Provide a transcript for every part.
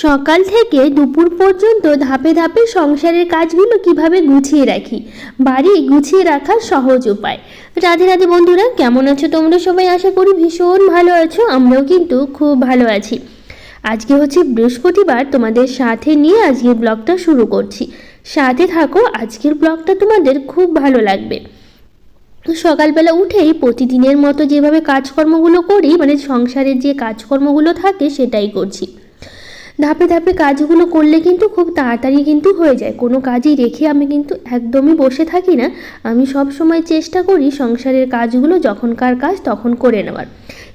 সকাল থেকে দুপুর পর্যন্ত ধাপে ধাপে সংসারের কাজগুলো কিভাবে গুছিয়ে রাখি, বাড়ি গুছিয়ে রাখার সহজ উপায়। রাধে রাধে বন্ধুরা, কেমন আছো তোমরা সবাই? আশা করি ভীষণ ভালো আছো। আমরাও কিন্তু খুব ভালো আছি। আজকে হচ্ছে বৃহস্পতিবার, তোমাদের সাথে নিয়ে আজকের ব্লগটা শুরু করছি। সাথে থাকো, আজকের ব্লগটা তোমাদের খুব ভালো লাগবে। তো সকালবেলা উঠেই প্রতিদিনের মতো যেভাবে কাজকর্মগুলো করি, মানে সংসারের যে কাজকর্মগুলো থাকে সেটাই করছি। ধাপে ধাপে কাজগুলো করলে কিন্তু খুব তাড়াতাড়ি কিন্তু হয়ে যায়। কোনো কাজই রেখে আমি কিন্তু একদমই বসে থাকি না। আমি সব সময় চেষ্টা করি সংসারের কাজগুলো যখনকার কাজ তখন করে নেওয়ার।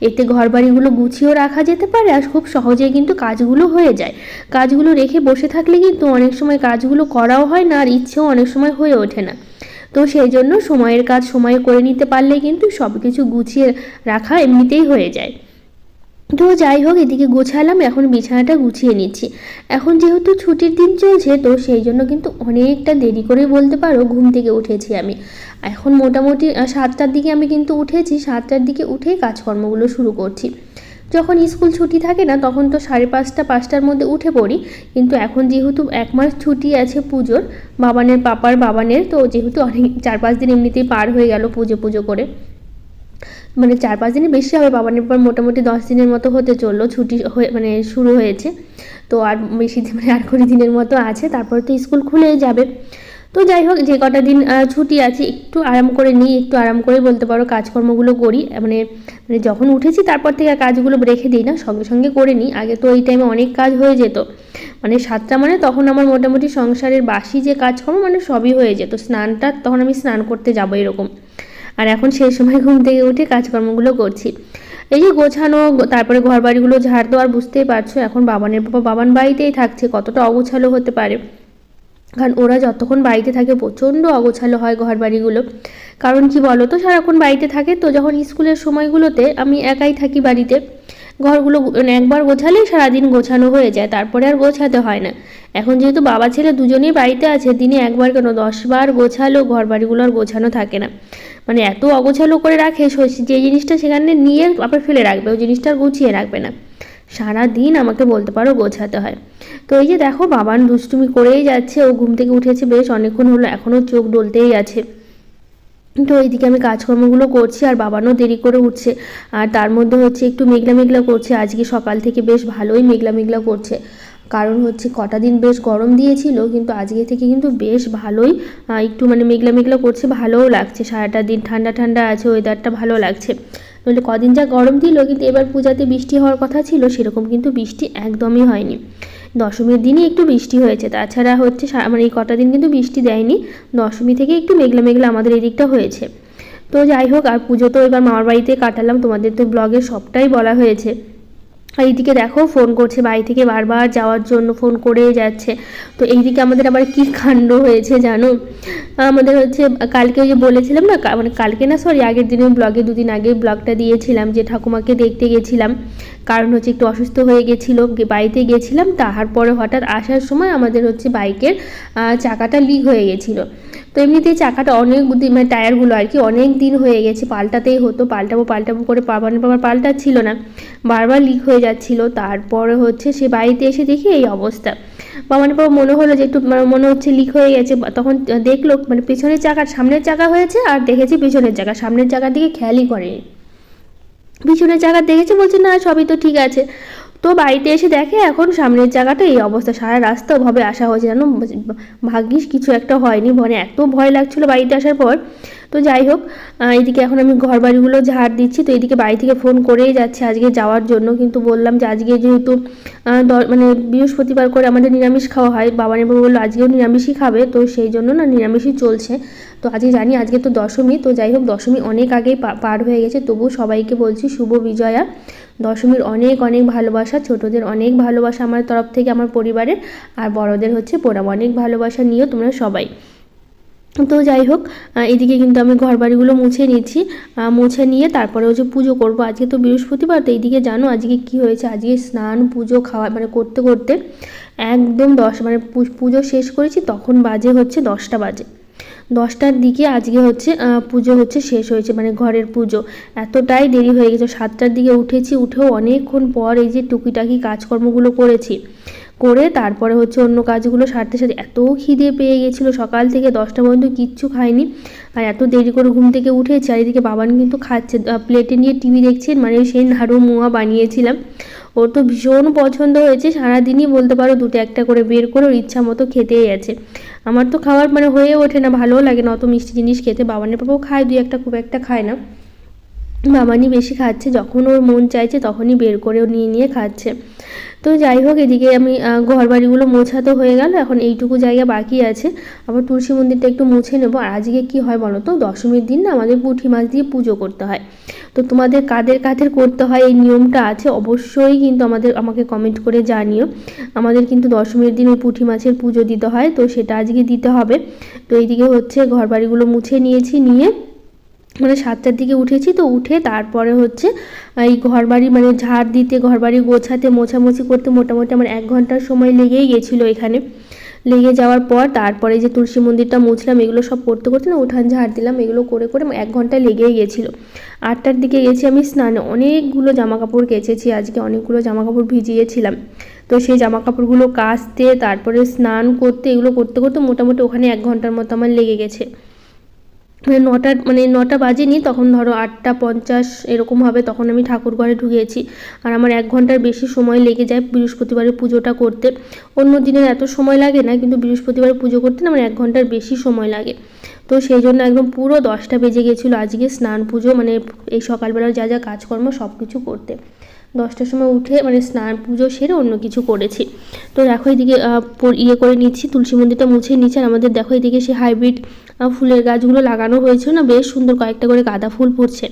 এতে ঘরবাড়িগুলো গুছিয়েও রাখা যেতে পারে আর খুব সহজে কিন্তু কাজগুলো হয়ে যায়। কাজগুলো রেখে বসে থাকলে কিন্তু অনেক সময় কাজগুলো করাও হয় না, আর ইচ্ছেও অনেক সময় হয়ে ওঠে না। তো সেই জন্য সময়ের কাজ সময়ে করে নিতে পারলে কিন্তু সব কিছু গুছিয়ে রাখা এমনিতেই হয়ে যায়। তো যাই হোক, এদিকে গোছালাম, এখন বিছানাটা গুছিয়ে নিচ্ছি। এখন যেহেতু ছুটির দিন চলছে, তো সেই জন্য কিন্তু অনেকটা দেরি করে বলতে পারো ঘুম থেকে উঠেছি আমি। এখন মোটামুটি 7টার দিকে আমি কিন্তু উঠেছি। 7টার দিকে উঠেই কাজকর্মগুলো শুরু করছি। যখন স্কুল ছুটি থাকে না তখন তো 5:30 5টার মধ্যে উঠে পড়ি, কিন্তু এখন যেহেতু 1 মাস ছুটি আছে পুজোর, পাপার বাবানের, তো যেহেতু অনেক 4-5 দিন এমনিতেই পার হয়ে গেল পুজো করে, মানে 4-5 দিনের বেশি হবে। বাবানের পর মোটামুটি 10 দিনের মতো হতে চললো ছুটি হয়ে, মানে শুরু হয়েছে। তো আর বেশি মানে আর 20 দিনের মতো আছে, তারপর তো স্কুল খুলে যাবে। তো যাই হোক, যে কটা দিন ছুটি আছে একটু আরাম করে নিই, একটু আরাম করে বলতে পারো কাজকর্মগুলো করি। মানে মানে যখন উঠেছি তারপর থেকে কাজগুলো রেখে দিই না, সঙ্গে সঙ্গে করে নিই। আগে তো এই টাইমে অনেক কাজ হয়ে যেত, মানে 7টা মানে তখন আমার মোটামুটি সংসারের বাসি যে কাজকর্ম মানে সবই হয়ে যেত। স্নানটা তখন আমি স্নান করতে যাবো এরকম। আর এখন সেই সময় ঘুম থেকে উঠে কাজকর্মগুলো করছি। এই যে গোছানো, তারপরে ঘর বাড়িগুলো ঝাড় দেওয়ার, বুঝতেই পারছো এখন বাবান বাড়িতেই থাকছে, কতটা অগোছালো হতে পারে। কারণ ওরা যতক্ষণ বাড়িতে থাকে প্রচণ্ড অগোছালো হয় ঘর বাড়িগুলো। কারণ কি বলো তো, সারাক্ষণ বাড়িতে থাকে, তো যখন স্কুলের সময়গুলোতে আমি একাই থাকি বাড়িতে, ঘরগুলো একবার গোছালেই সারাদিন গোছানো হয়ে যায়, তারপরে আর গোছাতে হয় না। এখন যেহেতু বাবা ছেলে দুজনেই বাড়িতে আছে, দিনে একবার কেন 10 বার গোছালেও ঘর বাড়িগুলো আর গোছানো থাকে না। মানে এত অগোছালো করে রাখে, যে জিনিসটা সেখানে নিয়ে আবার ফেলে রাখবে, ওই জিনিসটা আর গুছিয়ে রাখবে না। সারা দিন আমাকে বলতে পারো গোছাতে হয়। তো এই যে দেখো, বাবান দুষ্টুমি করেই যাচ্ছে। ও ঘুম থেকে উঠেছে বেশ অনেকক্ষণ হলো, এখনও চোখ ডলতেই আছে। তো এইদিকে আমি কাজকর্মগুলো করছি, আর বাবানও দেরি করে উঠছে। আর তার মধ্যে হচ্ছে একটু মেঘলা মেঘলা করছে, আজকে সকাল থেকে বেশ ভালোই মেঘলা মেঘলা করছে। কারণ হচ্ছে কটা দিন বেশ গরম দিয়েছিল, কিন্তু আজকে থেকে কিন্তু বেশ ভালোই একটু মানে মেঘলা মেঘলা করছে, ভালোও লাগছে। সারাটা দিন ঠান্ডা ঠান্ডা আছে, ওয়েদারটা ভালো লাগছে। নইলে কদিন যা গরম দিল, কিন্তু এবার পূজাতে বৃষ্টি হওয়ার কথা ছিল, সেরকম কিন্তু বৃষ্টি একদমই হয়নি। দশমীর দিনই একটু বৃষ্টি হয়েছে, তাছাড়া হচ্ছে মানে এই কটা দিন কিন্তু বৃষ্টি দেয়নি। দশমী থেকে একটু মেঘলা মেঘলা আমাদের এদিকটা হয়েছে। তো যাই হোক, আর পুজো তো এবার মামার বাড়িতে কাটালাম, তোমাদের তো ব্লগে সবটাই বলা হয়েছে। আর এইদিকে দেখো, ফোন করছে বাড়ি থেকে বারবার যাওয়ার জন্য, ফোন করেই যাচ্ছে। তো এইদিকে আমাদের আবার কি কাণ্ড হয়েছে জানো, আমাদের হচ্ছে কালকে ওই যে বলেছিলাম না, মানে কালকে না সরি আগের দিনে ব্লগে, 2 দিন আগে ব্লগটা দিয়েছিলাম যে ঠাকুমাকে দেখতে গেছিলাম। কারণ হচ্ছে একটু অসুস্থ হয়ে গেছিলো, বাড়িতে গেছিলাম, তারপরে হঠাৎ আসার সময় আমাদের হচ্ছে বাইকের চাকাটা লিক হয়ে গেছিলো। তো এমনিতেই চাকাটা অনেক দিন, মানে টায়ারগুলো আর কি অনেক দিন হয়ে গেছে, পাল্টাতেই হতো, পাল্টাবো করে বাবার পাল্টাচ্ছিল না, বারবার লিক হয়ে যাচ্ছিলো। তারপরে হচ্ছে সে বাড়িতে এসে দেখি এই অবস্থা। বাবার মনে হলো যে একটু মনে হচ্ছে লিক হয়ে গেছে, তখন দেখলো মানে পেছনের চাকা সামনের চাকা হয়েছে, আর দেখেছি পেছনের চাকা, সামনের চাকার দিকে খেয়ালই করেনি, পিছনের চাকা দেখেছে, বলছে না সবই তো ঠিক আছে। তো বাড়িতে এসে দেখে এখন সামনের জায়গাটা এই অবস্থা। সারা রাস্তা ওভাবে আসা হয়েছে, জানো, ভাগ্যিস কিছু একটা হয়নি, মানে এত ভয় লাগছিল বাড়িতে আসার পর। তো যাই হোক, এইদিকে এখন আমি ঘর বাড়িগুলো ঝাড় দিচ্ছি। তো এইদিকে বাড়ি থেকে ফোন করেই যাচ্ছে আজকে যাওয়ার জন্য, কিন্তু বললাম যে আজকে যেহেতু মানে বৃহস্পতিবার করে আমাদের নিরামিষ খাওয়া হয়, বাবা নেবো বললো আজকেও নিরামিষই খাবে, তো সেই জন্য না নিরামিষই চলছে। তো আজকে জানি আজকে তো দশমী, তো যাই হোক দশমী অনেক আগেই পার হয়ে গেছে, তবু সবাইকে বলছি শুভ বিজয়া। দশমীর অনেক অনেক ভালোবাসা, ছোটদের অনেক ভালোবাসা আমার তরফ থেকে, আমার পরিবারের, আর বড়দের হচ্ছে প্রণাম। অনেক ভালোবাসা নিও তোমরা সবাই। তো যাই হোক, এদিকে কিন্তু আমি ঘর বাড়িগুলো মুছে নিচ্ছি, মুছে নিয়ে তারপরে হচ্ছে পুজো করব। আজকে তো বৃহস্পতিবার, তো এইদিকে জানো আজকে কি হয়েছে, আজকে স্নান পুজো খাওয়া মানে করতে করতে একদম 10 মানে পুজো শেষ করেছি তখন বাজে হচ্ছে 10টা বাজে। 10টার দিকে আজকে হচ্ছে পুজো হচ্ছে শেষ হয়েছে, মানে ঘরের পুজো। এতটাই দেরি হয়ে গেছে, 7টার দিকে উঠেছি, উঠেও অনেকক্ষণ পর এই যে টুকিটাকি কাজকর্মগুলো করেছি। করে তারপরে হচ্ছে অন্য কাজগুলো সারতে সারতে এত খিদে পেয়ে গেছিলো, সকাল থেকে 10টা পর্যন্ত কিচ্ছু খাইনি। আর এত দেরি করে ঘুম থেকে উঠে চারিদিকে বাবান কিন্তু খাচ্ছে, প্লেটে নিয়ে টিভি দেখছেন, মানে সেই নাড়ু মোয়া বানিয়েছিলাম, ওর তো ভীষণ পছন্দ হয়েছে। সারাদিনই বলতে পারো দুটো একটা করে বের করে ওর ইচ্ছা মতো খেতেই আছে। আমার তো খাওয়ার মানে হয়ে ওঠে না, ভালোও লাগে না অত মিষ্টি জিনিস খেতে। বাবানের পাপাও খায়, দুই একটা, খুব একটা খায় না। বাবানই বেশি খাচ্ছে, যখন ওর মন চাইছে তখনই বের করে ও নিয়ে নিয়ে খাচ্ছে। তো যাই হোক, এদিকে আমি ঘর বাড়িগুলো মোছা তো হয়ে গেল, এখন এইটুকু জায়গা বাকি আছে, আবার তুলসী মন্দিরটা একটু মুছে নেবো। আর আজকে কি হয় বলো তো, দশমীর দিন না আমাদের পুঁটি মাছ দিয়ে পুজো করতে হয়। তো তোমাদের কাদের কাদের করতে হয় এই নিয়মটা আছে অবশ্যই কিন্তু আমাকে কমেন্ট করে জানিও। আমাদের কিন্তু দশমীর দিন ওই পুঁটি মাছের পুজো দিতে হয়, তো সেটা আজকে দিতে হবে। তো এইদিকে হচ্ছে ঘর বাড়িগুলো মুছে নিয়েছি, নিয়ে মানে 7টার দিকে উঠেছি, তো উঠে তারপরে হচ্ছে এই ঘর বাড়ি মানে ঝাড় দিতে, ঘর বাড়ি গোছাতে, মোছামুছি করতে মোটামুটি আমার 1 ঘন্টার সময় লেগেই গেছিলো। এখানে লেগে যাওয়ার পর তারপরে যে তুলসী মন্দিরটা মুছলাম, এগুলো সব করতে করতে না উঠান ঝাড় দিলাম, এগুলো করে করে 1 ঘন্টা লেগেই গেছিলো। 8টার দিকে গেছি আমি স্নানে, অনেকগুলো জামা কাপড় কেচেছি আজকে, অনেকগুলো জামা কাপড় ভিজিয়েছিলাম। তো সেই জামা কাপড়গুলো কাচতে তারপরে স্নান করতে, এগুলো করতে করতে মোটামুটি ওখানে 1 ঘন্টার মতো আমার লেগে গেছে। মানে 9টা বাজেনি, তখন ধরো 8টা 50 এরকম হবে, তখন আমি ঠাকুর ঘরে ঢুকেছি। আর আমার 1 ঘন্টার বেশি সময় লেগে যায় বৃহস্পতিবারের পুজোটা করতে। অন্য দিনের এত সময় লাগে না, কিন্তু বৃহস্পতিবারের পুজো করতে না আমার 1 ঘন্টার বেশি সময় লাগে। তো সেই জন্য একদম পুরো 10টা বেজে গেছিলো আজকে স্নান পুজো মানে এই সকালবেলার যা যা কাজকর্ম সব কিছু করতে। 10টার সময় উঠে মানে স্নান পুজো সেরে অন্য কিছু করেছি। তো দেখো এদিকে ইয়ে করে নিচ্ছি, তুলসী মন্দিরটা মুছে নিচ্ছি। আর আমাদের দেখো এদিকে সে হাইব্রিড ফুলের গাছগুলো লাগানো হয়েছিল না, বেশ সুন্দর কয়েকটা করে গাঁদা ফুল ফুটছে।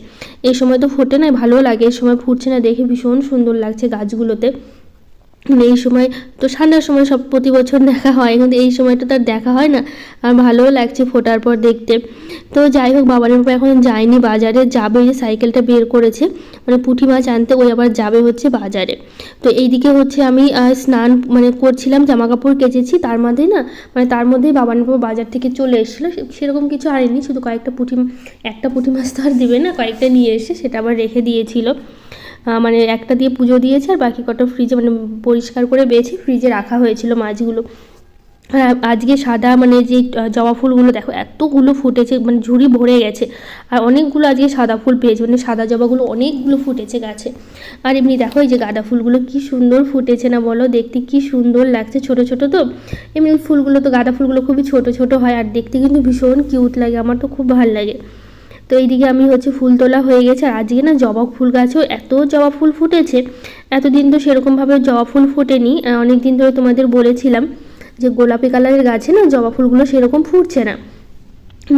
এই সময় তো ফোটে না, ভালো লাগে, এই সময় ফুটছে না দেখে ভীষণ সুন্দর লাগছে গাছগুলোতে। এই সময় তো ঠান্ডার সময় সব প্রতি বছর দেখা হয়, কিন্তু এই সময়টা তার দেখা হয় না, আর ভালোও লাগছে ফোটার পর দেখতে। তো যাই হোক, বাবার বাবা এখন যায়নি বাজারে, যাবে, যে সাইকেলটা বের করেছে মানে পুঁটি মাছ আনতে, ওই আবার যাবে হচ্ছে বাজারে। তো এইদিকে হচ্ছে আমি স্নান মানে করছিলাম, জামা কাপড় কেচেছি, তার মধ্যেই বাবার বাবা বাজার থেকে চলে এসেছিলো। সেরকম কিছু আনেনি, শুধু একটা পুঁটি মাছ তো আর দিবে না, কয়েকটা নিয়ে এসে সেটা আবার রেখে দিয়েছিল। মানে একটা দিয়ে পুজো দিয়েছে, আর বাকি কটা ফ্রিজে মানে পরিষ্কার করে বেছে ফ্রিজে রাখা হয়েছিল মাছগুলো। আর আজকে সাদা মানে যে জবা ফুলগুলো দেখো এতগুলো ফুটেছে, মানে ঝুড়ি ভরে গেছে। আর অনেকগুলো আজকে সাদা ফুল পেয়েছে, মানে সাদা জবাগুলো অনেকগুলো ফুটেছে গাছে। আর এমনি দেখো এই যে গাঁদা ফুলগুলো কি সুন্দর ফুটেছে না বলো, দেখতে কি সুন্দর লাগছে, ছোট ছোট তো। এমনি ফুলগুলো তো গাঁদা ফুলগুলো খুবই ছোট ছোট হয়, আর দেখতে কিন্তু ভীষণ কিউট লাগে, আমার তো খুব ভালো লাগে। তো এইদিকে আমি হচ্ছে ফুল তোলা হয়ে গেছে। আর আজকে না জবা ফুল গাছেও এত জবা ফুল ফুটেছে, এতদিন তো সেরকমভাবে জবা ফুল ফোটেনি। অনেক দিন ধরে তোমাদের বলেছিলাম যে গোলাপি কালারের গাছে না জবা ফুলগুলো সেরকম ফুটছে না,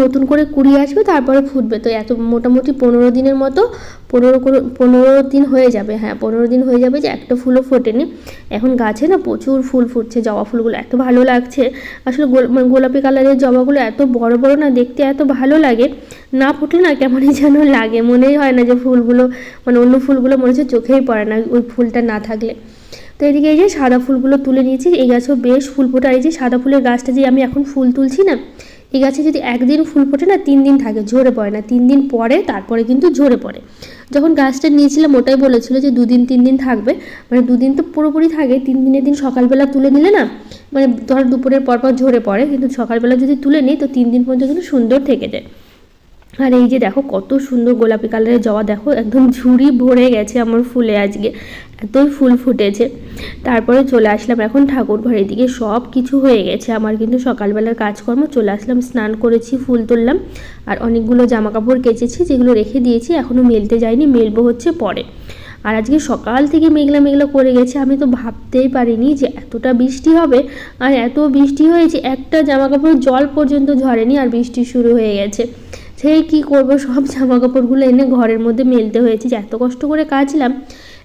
নতুন করে কুড়ি আসবে তারপরে ফুটবে। তো এত মোটামুটি 15 দিনের মতো 15 দিন হয়ে যাবে, হ্যাঁ 15 দিন হয়ে যাবে যে একটা ফুলও ফোটেনি। এখন গাছে না প্রচুর ফুল ফুটছে, জবা ফুলগুলো এত ভালো লাগছে। আসলে গোলাপি কালারের জবাগুলো এত বড় বড় না, দেখতে এত ভালো লাগে, না ফুটলে না কেমনই যেন লাগে, মনেই হয় না যে ফুলগুলো মানে অন্য ফুলগুলো মনে হচ্ছে চোখেই পড়ে না ওই ফুলটা না থাকলে। তো এদিকে এই যে সাদা ফুলগুলো তুলে নিয়েছি, এই গাছেও বেশ ফুল ফোটে। আর এই যে সাদা ফুলের গাছটা যে আমি এখন ফুল তুলছি না, এই গাছে যদি একদিন ফুল ফোটে না 3 দিন থাকে, ঝরে পড়ে না, 3 দিন পরে তারপরে কিন্তু ঝরে পড়ে। যখন গাছটা নিয়েছিলাম ওটাই বলেছিল যে 2 দিন 3 দিন থাকবে, মানে 2 দিন তো পুরোপুরি থাকে, 3 দিনের দিন সকালবেলা তুলে নিলে না মানে ধর দুপুরের পর ঝরে পড়ে, কিন্তু সকালবেলা যদি তুলে নিই তো 3 দিন পর্যন্ত কিন্তু সুন্দর থেকে যায়। আর এই যে দেখো কত সুন্দর গোলাপি কালারের জবা, দেখো একদম ঝুড়ি ভরে গেছে আমার ফুলে, আজকে এতই ফুল ফুটেছে। তারপরে চলে আসলাম এখন ঠাকুর ঘরের দিকে, সব কিছু হয়ে গেছে আমার কিন্তু সকালবেলার কাজকর্ম। চলে আসলাম, স্নান করেছি, ফুল তুললাম, আর অনেকগুলো জামা কাপড় কেচেছি যেগুলো রেখে দিয়েছি, এখনও মেলতে যাইনি, মেলবো হচ্ছে পরে। আর আজকে সকাল থেকে মেঘলা মেঘলা করে গেছে, আমি তো ভাবতেই পারিনি যে এতটা বৃষ্টি হবে। আর এত বৃষ্টি হয়েছে, একটা জামা কাপড় জল পর্যন্ত ঝরেনি, আর বৃষ্টি শুরু হয়ে গেছে। সেই কী করবো, সব জামা কাপড়গুলো এনে ঘরের মধ্যে মেলতে হয়েছে, যে এত কষ্ট করে কাচলাম।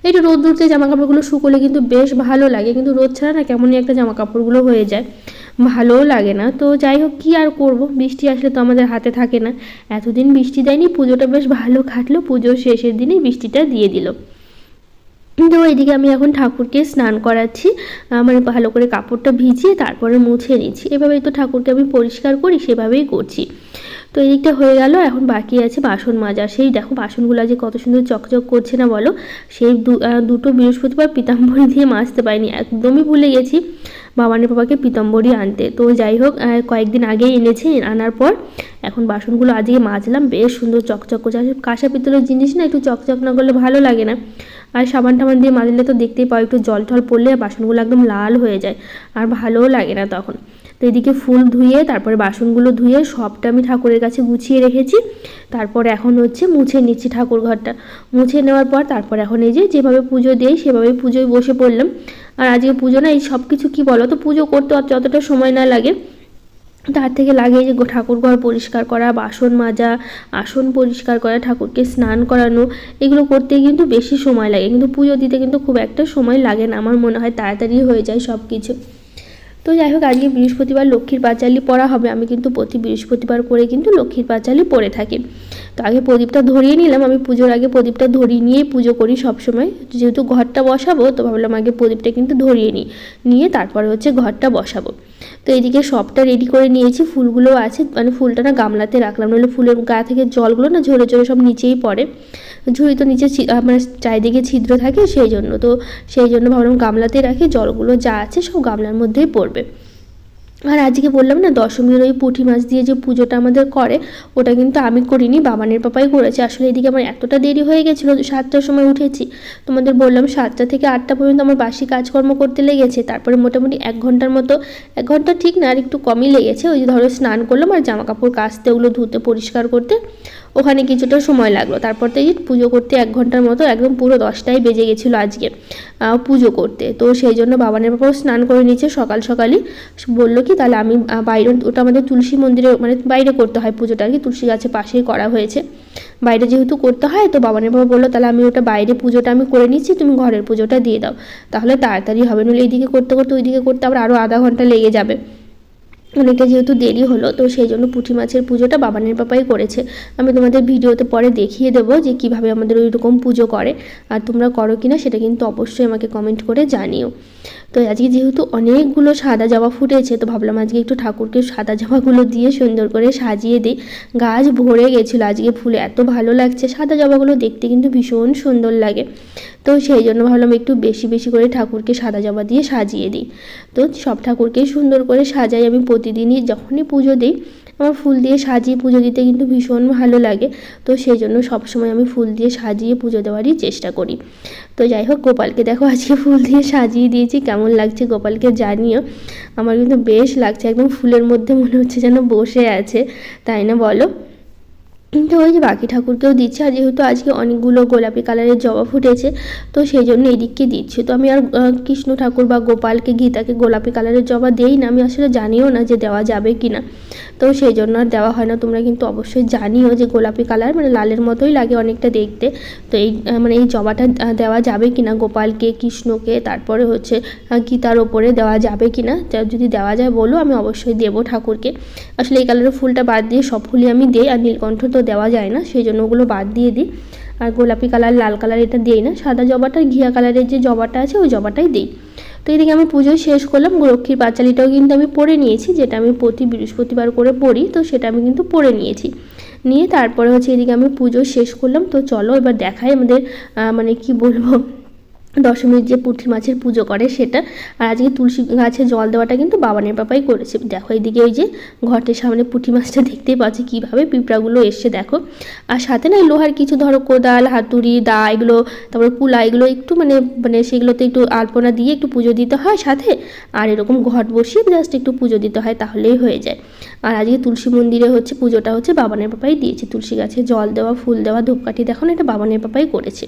একটু রোদ উঠতে জামা কাপড়গুলো শুকোলে কিন্তু বেশ ভালো লাগে, কিন্তু রোদ ছাড়া না কেমনই একটা জামা কাপড়গুলো হয়ে যায়, ভালোও লাগে না। তো যাই হোক, কী আর করব, বৃষ্টি আসলে তো আমাদের হাতে থাকে না। এতদিন বৃষ্টি দেয়নি, পুজোটা বেশ ভালো কাটলো, পুজোর শেষের দিনেই বৃষ্টিটা দিয়ে দিল। তো এইদিকে আমি এখন ঠাকুরকে স্নান করাচ্ছি, মানে ভালো করে কাপড়টা ভিজিয়ে তারপরে মুছে নিচ্ছি। এভাবেই তো ঠাকুরকে আমি পরিষ্কার করি, সেভাবেই করছি। তো এই দিকটা হয়ে গেল। এখন বাকি আছে বাসন মাজা। সেই দেখো বাসনগুলো আজ কত সুন্দর চকচক করছে না বলো। সেই দুটো বৃহস্পতিবার পিতাম্বরী দিয়ে মাজতে পারিনি, একদমই ভুলে গেছি বাবানের পাপাকে পিতাম্বরী আনতে। তো যাই হোক কয়েকদিন আগেই এনেছে, আনার পর এখন বাসনগুলো আজকে মাজলাম, বেশ সুন্দর চকচক করছে। কাঁসা পিতলের জিনিস না, একটু চকচক না করলে ভালো লাগে না। আর সাবান টাবান দিয়ে মাজলে তো দেখতেই পাও একটু জল টল পড়লে বাসনগুলো একদম লাল হয়ে যায়, আর ভালোও লাগে না তখন। তো এদিকে ফুল ধুয়ে তারপরে বাসনগুলো ধুয়ে সবটা আমি ঠাকুরের কাছে গুছিয়ে রেখেছি। তারপরে এখন হচ্ছে মুছে নিচ্ছি ঠাকুর ঘরটা। মুছে নেওয়ার পর তারপর এখন এই যেভাবে পুজো দিই সেভাবে পুজোয় বসে পড়লাম। আর আজকে পুজো না, এই সব কিছু কী বলো তো, পুজো করতে যতটা সময় না লাগে তার থেকে লাগে যে ঠাকুর ঘর পরিষ্কার করা, বাসন মাজা, আসন পরিষ্কার করা, ঠাকুরকে স্নান করানো, এগুলো করতে কিন্তু বেশি সময় লাগে। কিন্তু পুজো দিতে কিন্তু খুব একটা সময় লাগে না, আমার মনে হয় তাড়াতাড়ি হয়ে যায় সব কিছু। তো যাই হোক আজকে বৃহস্পতিবার লক্ষ্মীর পাঁচালি পড়া হবে। আমি কিন্তু প্রতি বৃহস্পতিবার করে কিন্তু লক্ষ্মীর পাঁচালি পড়ে থাকি। তো আগে প্রদীপটা ধরিয়ে নিলাম, আমি পুজোর আগে প্রদীপটা ধরিয়ে নিয়েই পুজো করি সবসময়। যেহেতু ঘরটা বসাবো তো ভাবলাম আগে প্রদীপটা কিন্তু ধরিয়ে নিয়ে তারপরে হচ্ছে ঘরটা বসাবো। তো এদিকে সবটা রেডি করে নিয়েছি, ফুলগুলো আছে, মানে ফুলটা না গামলাতে রাখলাম, নাহলে ফুলের গা থেকে জলগুলো না ঝরে ঝরে সব নিচেই পড়ে। ঝুড়ি তো নিচে মানে চারিদিকে ছিদ্র থাকে, সেই জন্য ভাবলাম গামলাতেই রাখি, জলগুলো যা আছে সব গামলার মধ্যেই পড়বে। আর আজকে বললাম না দশমীর ওই পুঁটি মাছ দিয়ে যে পুজোটা আমাদের করে, ওটা কিন্তু আমি করিনি, বাবানের পাপাই করেছে। আসলে এদিকে আমার এতটা দেরি হয়ে গেছিলো, 7টার সময় উঠেছি, তোমাদের বললাম 7টা থেকে 8টা পর্যন্ত আমার বাসি কাজকর্ম করতে লেগেছে। তারপরে মোটামুটি 1 ঘন্টার মতো, 1 ঘন্টা ঠিক না, আর একটু কমই লেগেছে। ওই যে ধরো স্নান করলাম আর জামা কাপড় কাচতে, ওগুলো ধুতে পরিষ্কার করতে ওখানে কিছুটা সময় লাগলো। তারপর থেকে পুজো করতে 1 ঘন্টার মতো, একদম পুরো 10টাই বেজে গেছিলো আজকে পুজো করতে। তো সেই জন্য বাবানের বাবাও স্নান করে নিচ্ছে সকাল সকালই। বললো কি তাহলে আমি বাইরে, ওটা আমাদের তুলসী মন্দিরে মানে বাইরে করতে হয় পুজোটা, আর কি তুলসী গাছের পাশেই করা হয়েছে, বাইরে যেহেতু করতে হয়। তো বাবানের বাবা বললো তাহলে আমি ওটা বাইরে পুজোটা আমি করে নিচ্ছি, তুমি ঘরের পুজোটা দিয়ে দাও, তাহলে তাড়াতাড়ি হবে, নইলে এইদিকে করতে করতে ওইদিকে করতে আবার আরও আধা ঘন্টা লেগে যাবে, অনেকটা যেহেতু দেরি হলো। তো সেই জন্য পুঁটি মাছের পুজোটা বাবানের পাপাই করেছে। আমি তোমাদের ভিডিওতে পরে দেখিয়ে দেবো যে কিভাবে আমাদের ওই রকম পুজো করে, আর তোমরা করো কিনা সেটা কিন্তু অবশ্যই আমাকে কমেন্ট করে জানিও। তো আজকে যেহেতু অনেকগুলো সাদা জবা ফুটেছে, তো ভাবলাম আজকে একটু ঠাকুরকে সাদা জবাগুলো দিয়ে সুন্দর করে সাজিয়ে দিই। গাছ ভরে গেছিলো আজকে ফুলে, এত ভালো লাগছে, সাদা জবাগুলো দেখতে কিন্তু ভীষণ সুন্দর লাগে। তো সেই জন্য ভাবলাম একটু বেশি বেশি করে ঠাকুরকে সাদা জবা দিয়ে সাজিয়ে দিই। তো সব ঠাকুরকেই সুন্দর করে সাজাই আমি প্রতিদিনই, যখনই পুজো দিই আমার ফুল দিয়ে সাজিয়ে পুজো দিতে কিন্তু ভীষণ ভালো লাগে। তো সেই জন্য সবসময় আমি ফুল দিয়ে সাজিয়ে পুজো দেওয়ারই চেষ্টা করি। তো যাই হোক গোপালকে দেখো আজকে ফুল দিয়ে সাজিয়ে দিয়েছি, কেমন লাগছে গোপালকে জানিও। আমার কিন্তু বেশ লাগছে, একদম ফুলের মধ্যে মনে হচ্ছে যেন বসে আছে, তাই না বলো। তো ওই যে বাকি ঠাকুরকেও দিচ্ছে, আর যেহেতু আজকে অনেকগুলো গোলাপি কালারের জবা ফুটেছে তো সেই জন্য এদিককে দিচ্ছি। তো আমি আর কৃষ্ণ ঠাকুর বা গোপালকে গীতাকে গোলাপি কালারের জবা দেই না, আমি আসলে জানিও না যে দেওয়া যাবে কি না, তো সেই জন্য আর দেওয়া হয় না। তোমরা কিন্তু অবশ্যই জানিও যে গোলাপি কালার মানে লালের মতোই লাগে অনেকটা দেখতে, তো এই মানে এই জবাটা দেওয়া যাবে কি না গোপালকে, কৃষ্ণকে, তারপরে হচ্ছে গীতার ওপরে দেওয়া যাবে কি না, যদি দেওয়া যায় বলো, আমি অবশ্যই দেবো ঠাকুরকে। আসলে এই কালারের ফুলটা বাদ দিয়ে সব ফুলই আমি দিই, আর নীলকণ্ঠ তো দেওয়া যায় না, সেই জন্য ওগুলো বাদ দিয়ে দিই। আর গোলাপি কালার লাল কালার এটা দিই না, সাদা জবাটা ঘিয়া কালারের যে জবাটা আছে ওই জবাটাই দিই। তো এদিকে আমি পুজো শেষ করলাম, লক্ষ্মীর পাঁচালিটাও কিন্তু আমি পড়ে নিয়েছি, যেটা আমি প্রতি বৃহস্পতিবার করে পড়ি, তো সেটা আমি কিন্তু পড়ে নিয়েছি। নিয়ে তারপরে হচ্ছে এদিকে আমি পুজো শেষ করলাম। তো চলো এবার দেখাই আমাদের মানে কি বলবো দশমীর যে পুঁটি মাছের পুজো করে সেটা। আর আজকে তুলসী গাছে জল দেওয়াটা কিন্তু বাবানের পাপাই করেছে। দেখো এইদিকে ওই যে ঘটের সামনে পুঁটি মাছটা দেখতেই পাচ্ছি কীভাবে পিঁপড়াগুলো এসছে দেখো। আর সাথে না লোহার কিছু ধরো কোদাল, হাতুড়ি, দা, এগুলো তারপরে কুলা, এগুলো একটু মানে সেগুলোতে একটু আলপনা দিয়ে একটু পুজো দিতে হয় সাথে, আর এরকম ঘট বসিয়ে জাস্ট একটু পুজো দিতে হয়, তাহলেই হয়ে যায়। আর আজকে তুলসী মন্দিরে হচ্ছে পুজোটা হচ্ছে বাবানের পাপাই দিয়েছে, তুলসী গাছে জল দেওয়া, ফুল দেওয়া, ধূপকাঠি দেখো না, এটা বাবানের পাপাই করেছে।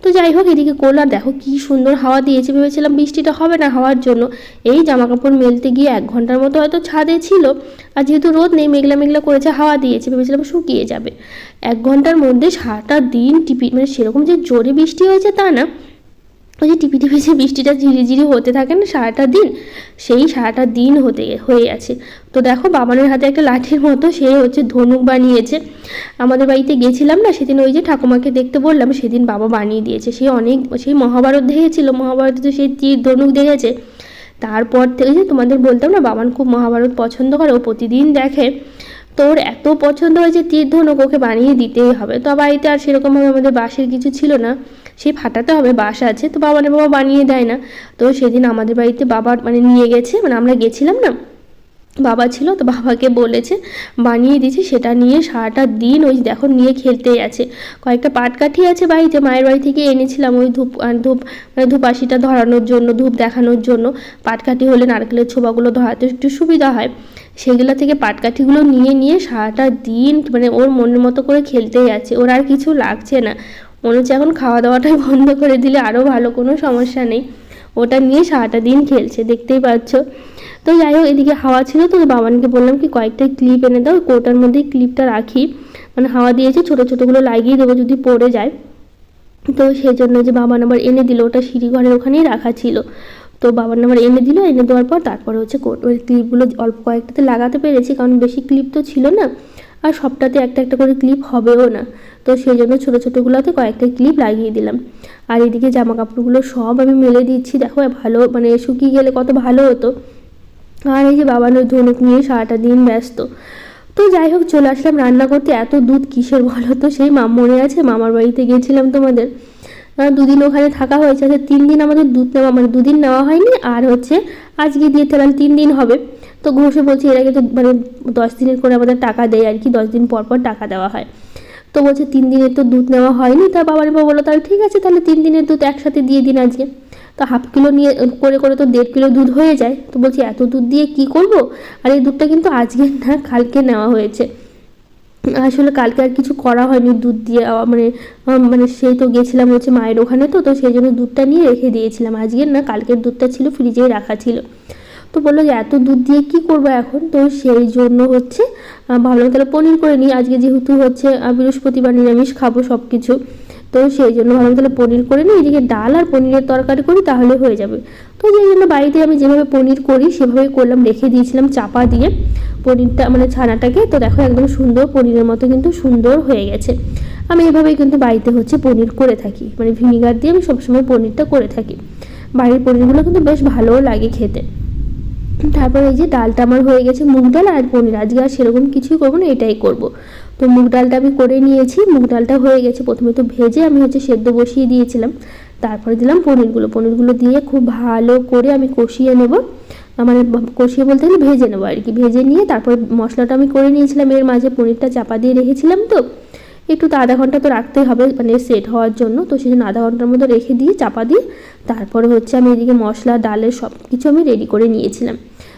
তো যাই হোক এদিকে করলাম, দেখো কি সুন্দর হাওয়া দিয়েছে, ভেবেছিলাম বৃষ্টিটা হবে না হাওয়ার জন্য, এই জামা কাপড় মেলতে গিয়ে 1 ঘন্টার মতো হয়তো ছাদে ছিল, আর যেহেতু রোদ নেই মেঘলা মেঘলা করেছে, হাওয়া দিয়েছে, ভেবেছিলাম শুকিয়ে যাবে। 1 ঘন্টার মধ্যে সারাটা দিন মানে সেরকম যে জোরে বৃষ্টি হয়েছে তা না, ওই যে টিপি টিপি যে বৃষ্টিটা ঝিরিঝিরি হতে থাকে না সারাটা দিন, সেই সারাটা দিন হয়ে আছে। তো দেখো বাবানের হাতে একটা লাঠির মতো সে হচ্ছে ধনুক বানিয়েছে। আমাদের বাড়িতে গেছিলাম না সেদিন, ওই যে ঠাকুমাকে দেখতে বললাম, সেদিন বাবা বানিয়ে দিয়েছে। সেই মহাভারত দেখেছিল, মহাভারতে তো সেই তীর ধনুক দেখেছে। তারপর থেকে যে তোমাদের বলতাম না বাবান খুব মহাভারত পছন্দ করে, ও প্রতিদিন দেখে। তো ওর এত পছন্দ হয়েছে তীর ধনুক, ওকে বানিয়ে দিতেই হবে। তো বাড়িতে আর সেরকমভাবে আমাদের বাঁশের কিছু ছিল না, সেই ফাটাতে হবে, বাঁশ আছে তো বাবা বানিয়ে দেয় না। তো সেদিন আমাদের বাড়িতে বাবা মানে নিয়ে গেছে, মানে আমরা গেছিলাম না, বাবা ছিল তো বাবাকে বলেছে বানিয়ে দিয়েছে, সেটা নিয়ে সারাটা দিন ওই দেখো নিয়ে খেলতেই আছে। কয়েকটা পাটকাঠি আছে বাড়িতে, মায়ের বাড়ি থেকে এনেছিলাম ওই ধূপ মানে ধূপাশিটা ধরানোর জন্য, ধূপ দেখানোর জন্য। পাটকাঠি হলে নারকেলের ছোবাগুলো ধরাতে একটু সুবিধা হয়, সেগুলো থেকে পাটকাঠিগুলো নিয়ে নিয়ে সারাটা দিন মানে ওর মনের মতো করে খেলতেই আছে। ওর আর কিছু লাগছে না, মনে হচ্ছে এখন খাওয়া দাওয়াটাই বন্ধ করে দিলে আরও ভালো, কোনো সমস্যা নেই। ওটা নিয়ে সারাটা দিন খেলছে, দেখতেই পাচ্ছ। তো যাই হোক, এদিকে হাওয়া ছিল তো বাবানকে বললাম কি কয়েকটা ক্লিপ এনে দাও, কোটার মধ্যেই ক্লিপটা রাখি, মানে হাওয়া দিয়েছে ছোটো ছোটোগুলো লাগিয়ে দেবো যদি পড়ে যায়। তো সেই জন্য যে বাবান আবার এনে দিল, ওটা সিঁড়ি ঘরের ওখানেই রাখা ছিল। তো বাবার আবার এনে দিল, এনে দেওয়ার পর তারপরে হচ্ছে ওই ক্লিপগুলো অল্প কয়েকটাতে লাগাতে পেরেছি, কারণ বেশি ক্লিপ তো ছিল না, আর সবটাতে একটা একটা করে ক্লিপ হবেও না। তো সেই জন্য ছোটো ছোটোগুলোতে কয়েকটা ক্লিপ লাগিয়ে দিলাম। আর এদিকে জামা কাপড়গুলো সব আমি মেলে দিচ্ছি, দেখো ভালো মানে শুকিয়ে গেলে কত ভালো হতো। আর এই যে বাবার ওই ধনুক নিয়ে সারাটা দিন ব্যস্ত। তো যাই হোক, চলে আসলাম রান্না করতে। এত দুধ কিসের বলো তো, সেই মনে আছে মামার বাড়িতে গিয়েছিলাম তোমাদের, দুদিন ওখানে থাকা হয়েছে, 3 দিন আমাদের দুধ নেওয়া, মানে 2 দিন নেওয়া হয়নি, আর হচ্ছে আজকে দিয়ে তাহলে 3 দিন হবে। তো ঘষে বলছি এর আগে তো মানে 10 দিনের করে আমাদের টাকা দেয় আর কি, 10 দিন পর পর টাকা দেওয়া হয়। তো বলছে 3 দিনের তো দুধ নেওয়া হয়নি। তা বাবা বললো তাহলে ঠিক আছে, তাহলে 3 দিনের দুধ একসাথে দিয়ে দিন আজকে। তো হাফ কিলো নিয়ে করে করে তো 1.5 কিলো দুধ হয়ে যায়। তো বলছি এত দুধ দিয়ে কি করব, আর এই দুধটা কিন্তু আজকে না কালকে নেওয়া হয়েছে, আসলে কালকে আর কিছু করা হয়নি দুধ দিয়ে, মানে মানে সেই তো গেছিলাম হচ্ছে মায়ের ওখানে, তো তো সেই জন্য দুধটা নিয়ে রেখে দিয়েছিলাম, আজকের না কালকের দুধটা ছিল ফ্রিজেই রাখা ছিল। তো বললো যে এত দুধ দিয়ে কী করবো এখন, তো সেই জন্য হচ্ছে ভাবলাম তাহলে পনির করে নিই, আজকে যেহেতু হচ্ছে বৃহস্পতিবার নিরামিষ খাবো সব কিছু, তো সেই জন্য ভাবলাম তাহলে পনির করে নিই, এদিকে ডাল আর পনিরের তরকারি করি তাহলে হয়ে যাবে। তো যেই জন্য বাড়িতে আমি যেভাবে পনির করি সেভাবেই করলাম, রেখে দিয়েছিলাম চাপা দিয়ে পনিরটা মানে ছানাটাকে। তো দেখো একদম সুন্দর পনিরের মতো কিন্তু সুন্দর হয়ে গেছে। আমি এভাবেই কিন্তু বাড়িতে হচ্ছে পনির করে থাকি, মানে ভিনিগার দিয়ে আমি সবসময় পনিরটা করে থাকি। বাড়ির পনিরগুলো কিন্তু বেশ ভালোও লাগে খেতে। তারপর এই যে ডালটা আমার হয়ে গেছে, মুগ ডাল আর পনির, আজকে আর সেরকম কিছুই করবো না, এটাই করব। তো মুগ ডালটা আমি করে নিয়েছি, মুগ ডালটা হয়ে গেছে, প্রথমে তো ভেজে আমি হচ্ছে সেদ্ধ বসিয়ে দিয়েছিলাম, তারপরে দিলাম পনিরগুলো দিয়ে খুব ভালো করে আমি কষিয়ে নেব, মানে কষিয়ে বলতে গেলে ভেজে নেবো আর কি। ভেজে নিয়ে তারপর মশলাটা আমি করে নিয়েছিলাম, এর মাঝে পনিরটা চাপা দিয়ে রেখেছিলাম, তো একটু তো আধা ঘন্টা তো রাখতেই হবে মানে সেট হওয়ার জন্য, তো সেই জন্য আধা ঘন্টার মধ্যে রেখে দিয়ে চাপা দিয়ে তারপরে হচ্ছে আমি এদিকে মশলা ডালের সব কিছু আমি রেডি করে নিয়েছিলাম।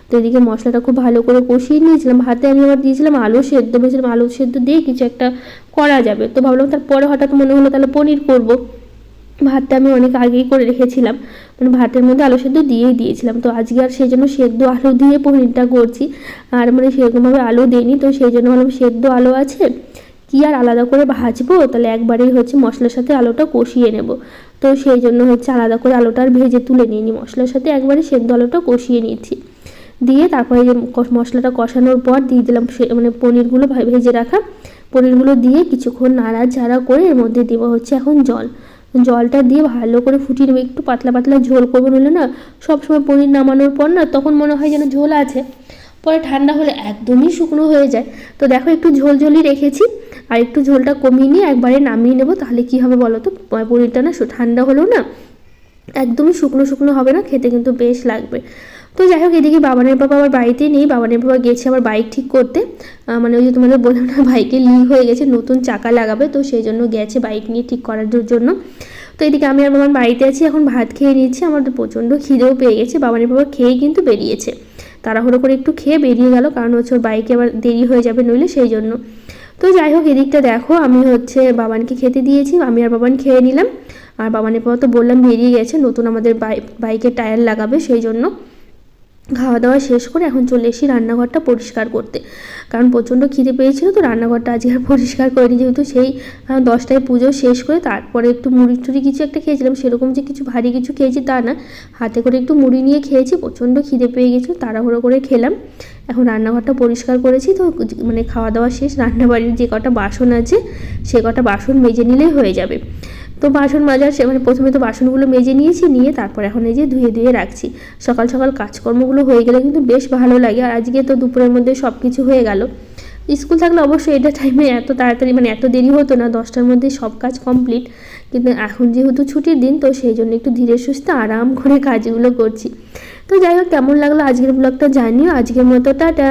তো এদিকে মশলাটা খুব ভালো করে কষিয়ে নিয়েছিলাম, হাতে আমি আবার দিয়েছিলাম আলু সেদ্ধ, ভেবেছিলাম আলু সেদ্ধ দিয়ে কিছু একটা করা যাবে, তো ভাবলাম তারপরে হঠাৎ মনে হলো তাহলে পনির করব। ভাতটা আমি অনেক আগেই করে রেখেছিলাম, মানে ভাতের মধ্যে আলু সেদ্ধ দিয়েই দিয়েছিলাম, তো আজকে আর সেই জন্য সেদ্ধ আলু দিয়ে পনিরটা করছি, আর মানে সেরকমভাবে আলু দিইনি, তো সেই জন্য ভাবলাম সেদ্ধ আলু আছে কি আর আলাদা করে ভাজবো, তাহলে একবারেই হচ্ছে মশলার সাথে আলুটা কষিয়ে নেব। তো সেই জন্য হচ্ছে আলাদা করে আলুটা আর ভেজে তুলে নিইনি, মশলার সাথে একবারে সেদ্ধ আলুটা কষিয়ে নিয়েছি। দিয়ে তারপরে যে মশলাটা কষানোর পর দিয়ে দিলাম মানে পনিরগুলো ভেজে রাখা পনিরগুলো দিয়ে কিছুক্ষণ নাড়াচাড়া করে এর মধ্যে দেবো হচ্ছে এখন জলটা দিয়ে ভালো করে ফুটিয়ে নেবো, একটু পাতলা পাতলা ঝোল করবো, নইলে না সবসময় পনির নামানোর পর না তখন মনে হয় যেন ঝোল আছে, পরে ঠান্ডা হলে একদমই শুকনো হয়ে যায়। তো দেখো একটু ঝোলঝোলই রেখেছি, আর একটু ঝোলটা কমিয়ে নিয়ে একবারে নামিয়ে নেবো, তাহলে কি হবে বলো তো, পনিরটা না ঠান্ডা হলেও না একদমই শুকনো শুকনো হবে না, খেতে কিন্তু বেশ লাগবে। তো যাই হোক, এদিকে বাবানের বাবা আবার বাড়িতে নেই, বাবানের বাবা গেছে আবার বাইক ঠিক করতে, মানে ওই যে তোমাদের বললাম না বাইকে লিক হয়ে গেছে, নতুন চাকা লাগাবে, তো সেই জন্য গেছে বাইক নিয়ে ঠিক করার জন্য। তো এদিকে আমি আর বাবার বাড়িতে আছি, এখন ভাত খেয়ে নিচ্ছি, আমার তো প্রচণ্ড খিদেও পেয়ে গেছে, বাবানের বাবা খেয়ে কিন্তু বেরিয়েছে, তাড়াহুড়ো করে একটু খেয়ে বেরিয়ে গেল, কারণ হচ্ছে ওর বাইকে আবার দেরি হয়ে যাবে নইলে, সেই জন্য। তো যাই হোক, এদিকটা দেখো আমি হচ্ছে বাবানকে খেতে দিয়েছি, আমি আর বাবান খেয়ে নিলাম, আর বাবানের বাবা তো বললাম বেরিয়ে গেছে, নতুন আমাদের বাইকের টায়ার লাগাবে, সেই জন্য খাওয়া দাওয়া শেষ করে এখন চলে এসেছি রান্নাঘরটা পরিষ্কার করতে, কারণ প্রচণ্ড খিদে পেয়েছিল, তো রান্নাঘরটা আজকে আর পরিষ্কার করিনি, যেহেতু সেই 10টায় পুজো শেষ করে তারপরে একটু মুড়ি টুড়ি কিছু একটা খেয়েছিলাম, সেরকম যে কিছু ভারী কিছু খেয়েছি তা না, হাতে করে একটু মুড়ি নিয়ে খেয়েছি, প্রচণ্ড খিদে পেয়ে গেছিলো, তাড়াহুড়ো করে খেলাম। এখন রান্নাঘরটা পরিষ্কার করেছি, তো মানে খাওয়া দাওয়া শেষ, রান্নাবাড়ির যে কটা বাসন আছে সে কটা বাসন মেজে নিলেই হয়ে যাবে। তো বাসন মাজার মানে প্রথমে তো বাসনগুলো মেজে নিয়েছি, নিয়ে তারপর এখন এই যে ধুয়ে রাখছি, সকাল সকাল কাজকর্মগুলো হয়ে গেলে কিন্তু বেশ ভালো লাগে, আর আজকে তো দুপুরের মধ্যে সব কিছু হয়ে গেল, স্কুল থাকলে অবশ্যই এটা টাইমে এত তাড়াতাড়ি মানে এত দেরি হতো না, 10টার মধ্যে সব কাজ কমপ্লিট। কিন্তু এখন যেহেতু ছুটির দিন, তো সেই জন্য একটু ধীরে সুস্থে আরাম করে কাজগুলো করছি। তো যাই হোক, কেমন লাগলো আজকের ব্লগটা জানিও। আজকের মতো টাটা।